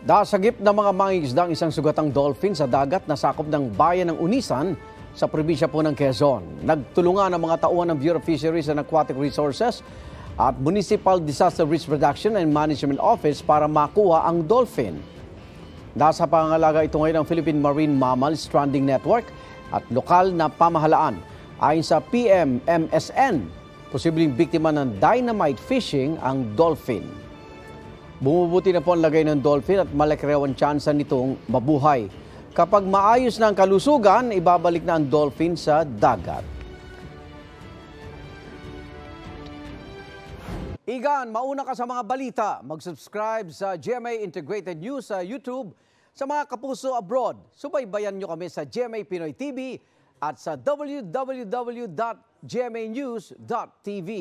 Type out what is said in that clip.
Dasagip ng mga mangingisda ang isang sugatang dolphin sa dagat na sakop ng bayan ng Unisan sa probinsya po ng Quezon. Nagtulungan ang mga tauhan ng Bureau of Fisheries and Aquatic Resources at Municipal Disaster Risk Reduction and Management Office para makuha ang dolphin. Nasa pangangalaga ito ngayon ng Philippine Marine Mammal Stranding Network at lokal na pamahalaan. Ayon sa PMMSN, posibleng biktima ng dynamite fishing ang dolphin. Bumubuti na po ang lagay ng dolphin at malaki raw ang tsansa nitong mabuhay. Kapag maayos na ang kalusugan, ibabalik na ang dolphin sa dagat. Igan, mauna ka sa mga balita. Mag-subscribe sa GMA Integrated News sa YouTube. Sa mga kapuso abroad, subaybayan nyo kami sa GMA Pinoy TV at sa www.gmanews.tv.